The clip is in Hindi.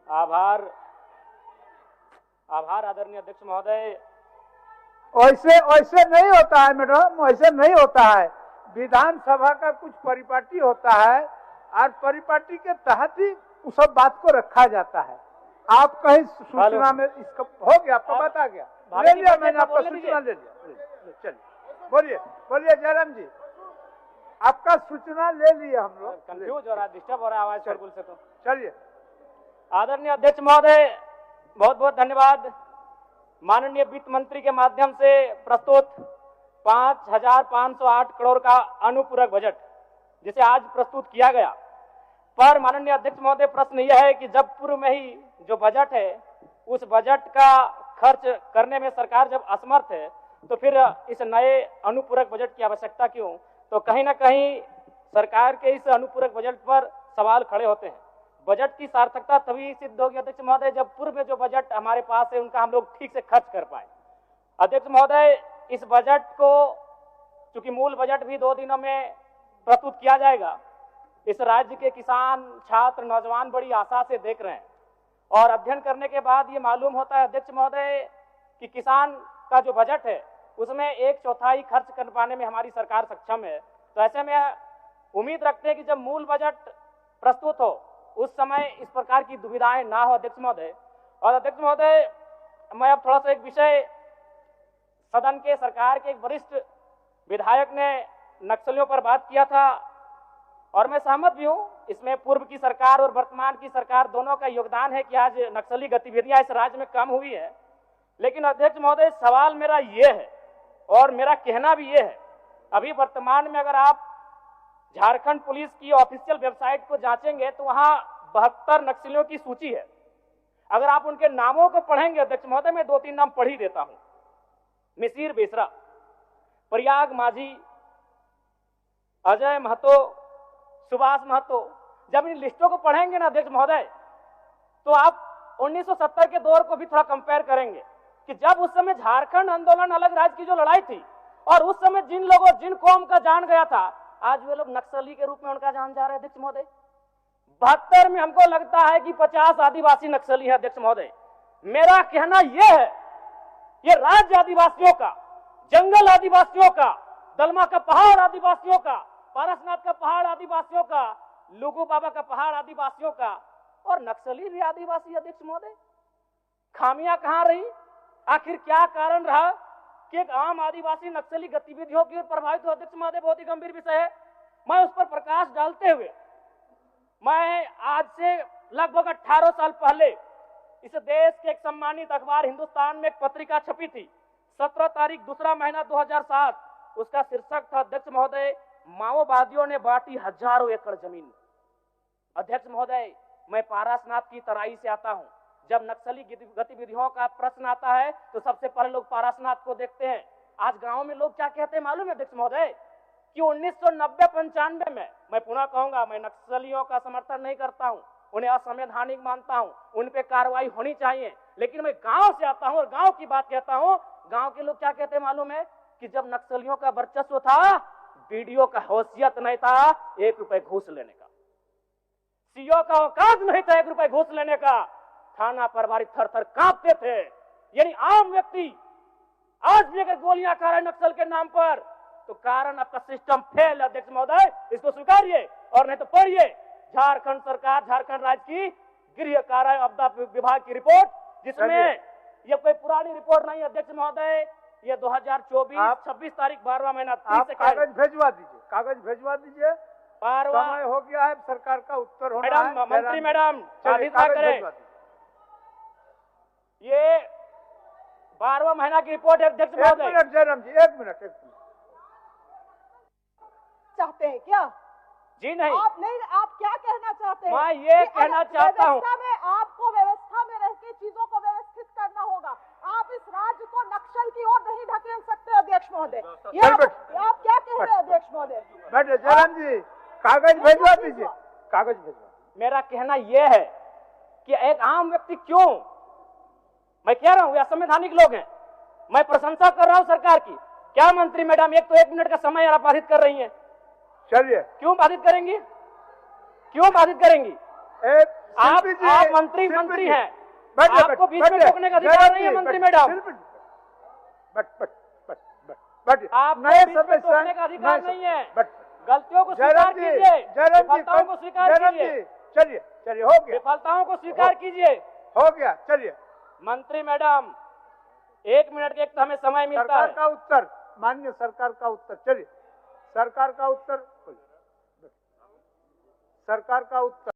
आभार आभार आदरणीय अध्यक्ष महोदय। ऐसे ऐसे नहीं होता है मैडम, ऐसे नहीं होता है। विधानसभा का कुछ परिपाटी होता है और परिपाटी के तहत ही उस सब बात को रखा जाता है। आप कहीं सूचना में इसका हो गया, आपको बता गया, ले लिया मैंने, आपका सूचना ले लिया। चलिए बोलिए बोलिए जयराम जी, आपका सूचना ले लिया हम लोग। कंफ्यूज हो रहा है, डिस्टर्ब हो रहा है आवाज शोरगुल से। तो चलिए आदरणीय अध्यक्ष महोदय बहुत बहुत धन्यवाद। माननीय वित्त मंत्री के माध्यम से प्रस्तुत 5,508 करोड़ का अनुपूरक बजट जिसे आज प्रस्तुत किया गया, पर माननीय अध्यक्ष महोदय प्रश्न यह है कि जब पूर्व में ही जो बजट है उस बजट का खर्च करने में सरकार जब असमर्थ है तो फिर इस नए अनुपूरक बजट की आवश्यकता क्यों? तो कहीं ना कहीं सरकार के इस अनुपूरक बजट पर सवाल खड़े होते हैं। बजट की सार्थकता तभी सिद्ध होगी अध्यक्ष महोदय जब पूर्व में जो बजट हमारे पास है उनका हम लोग ठीक से खर्च कर पाए। अध्यक्ष महोदय इस बजट को चूंकि मूल बजट भी 2 दिनों में प्रस्तुत किया जाएगा, इस राज्य के किसान, छात्र, नौजवान बड़ी आशा से देख रहे हैं और अध्ययन करने के बाद ये मालूम होता है अध्यक्ष महोदय कि किसान का जो बजट है उसमें 1/4 खर्च कर पाने में हमारी सरकार सक्षम है। तो ऐसे में उम्मीद रखते हैं कि जब मूल बजट प्रस्तुत हो उस समय इस प्रकार की दुविधाएं ना हो अध्यक्ष महोदय। और अध्यक्ष महोदय मैं अब थोड़ा सा एक विषय, सदन के सरकार के एक वरिष्ठ विधायक ने नक्सलियों पर बात किया था और मैं सहमत भी हूं, इसमें पूर्व की सरकार और वर्तमान की सरकार दोनों का योगदान है कि आज नक्सली गतिविधियां इस राज्य में कम हुई है। लेकिन अध्यक्ष महोदय सवाल मेरा ये है और मेरा कहना भी ये है, अभी वर्तमान में अगर आप झारखंड पुलिस की ऑफिशियल वेबसाइट को जांचेंगे तो वहां 72 नक्सलियों की सूची है। अगर आप उनके नामों को पढ़ेंगे अध्यक्ष महोदय, मैं 2-3 नाम पढ़ ही देता हूं। मिसिर बेसरा, प्रयाग माझी, अजय महतो, सुभाष महतो। जब इन लिस्टों को पढ़ेंगे ना अध्यक्ष महोदय तो आप 1970 के दौर को भी थोड़ा कंपेयर करेंगे कि जब उस समय झारखंड आंदोलन अलग राज्य की जो लड़ाई थी और उस समय जिन लोगों, जिन कौम का जान गया था, आज वे लोग नक्सली के रूप में उनका जान जा रहे हैं अध्यक्ष महोदय। 72 में हमको लगता है कि 50 आदिवासी नक्सली है अध्यक्ष महोदय। मेरा कहना यह है, ये राज्य आदिवासियों का, जंगल आदिवासियों का, दलमा का पहाड़ आदिवासियों का, पारसनाथ का पहाड़ आदिवासियों का, लुगू बाबा का पहाड़ आदिवासियों का और नक्सली भी आदिवासी अध्यक्ष महोदय। खामियां कहां रही? आखिर क्या कारण रहा कि एक आम आदिवासी नक्सली गतिविधियों की ओर प्रभावित हो अध्यक्ष महोदय? बहुत ही गंभीर विषय है। मैं उस पर प्रकाश डालते हुए मैं आज से लगभग 18 साल पहले इस देश के एक सम्मानित अखबार हिंदुस्तान में एक पत्रिका छपी थी, 17 तारीख 2रा महीना 2007। उसका शीर्षक था अध्यक्ष महोदय, माओवादियों ने बांटी हजारों एकड़ जमीन। अध्यक्ष महोदय मैं पारसनाथ की तराई से आता हूं। जब नक्सली गतिविधियों का प्रश्न आता है तो सबसे पहले लोग पारसनाथ को देखते हैं। आज गांव में लोग क्या कहते हैं मालूम है अध्यक्ष महोदय कि 1990-95 में, मैं पुनः कहूंगा, मैं नक्सलियों का समर्थन नहीं करता हूं, उन्हें असंवैधानिक मानता हूं, उन पे कार्रवाई होनी चाहिए, लेकिन मैं गांव से आता हूं और गांव की बात कहता हूं। गांव के लोग क्या कहते हैं मालूम है कि जब नक्सलियों का वर्चस्व था, बीडीओ का हैसियत नहीं था 1 रुपए घूस लेने का, सीओ का औकात नहीं था 1 रुपए घूस लेने का, थाना प्रभारी थर थर कांपते थे। यानी आम व्यक्ति आज भी अगर गोलियां खा रहे नक्सल के नाम पर तो कारण आपका सिस्टम फेल है अध्यक्ष महोदय, इसको स्वीकारिए और नहीं तो पढ़िए झारखंड सरकार, झारखंड राज्य की गृह कार्य आपदा विभाग की रिपोर्ट, जिसमें ये कोई पुरानी रिपोर्ट नहीं है अध्यक्ष महोदय, ये 2024 26 तारीख 12वां महीना 30 से कागज भेजवा दीजिए, कागज भेजवा दीजिए। समय हो गया है, सरकार का उत्तर होना है। मैडम, मंत्री मैडम साधिता करें, ये 12वां महीना की रिपोर्ट है अध्यक्ष महोदय। 1 मिनट जयराम जी, 1 मिनट चाहते हैं क्या? जी नहीं, आप क्या कहना चाहते हैं? मैं ये कहना चाहता हूँ, आपको व्यवस्था में रह के चीजों को व्यवस्थित करना होगा। आप इस राज्य को नक्सल की ओर नहीं ढकेल सकते अध्यक्ष महोदय। आप क्या कह रहे हैं अध्यक्ष महोदय? बैठे जयराम जी, कागज भेजवा दीजिए, कागज भेजवा। मेरा कहना यह है कि एक आम व्यक्ति क्यों, मैं कह रहा हूं असंवैधानिक लोग हैं, मैं प्रशंसा कर रहा हूं सरकार की। क्या मंत्री मैडम, एक तो 1 मिनट का समय आप बाधित कर रही हैं, चलिए क्यों बाधित करेंगी, क्यों बाधित करेंगी? आप मंत्री हैं, आपको बीच में टोकने का अधिकार नहीं है मंत्री मैडम। आप नए सदस्य टोकने का अधिकार नहीं है। गलतियों को स्वीकार कीजिए, विफलताओं को स्वीकार कीजिए। चलिए चलिए, हो गया, विफलताओं को स्वीकार कीजिए। हो गया, चलिए। मंत्री मैडम 1 मिनट के एक तो हमें समय मिलता सरकार है। का उत्तर, माननीय सरकार का उत्तर, चलिए सरकार का उत्तर, सरकार का उत्तर।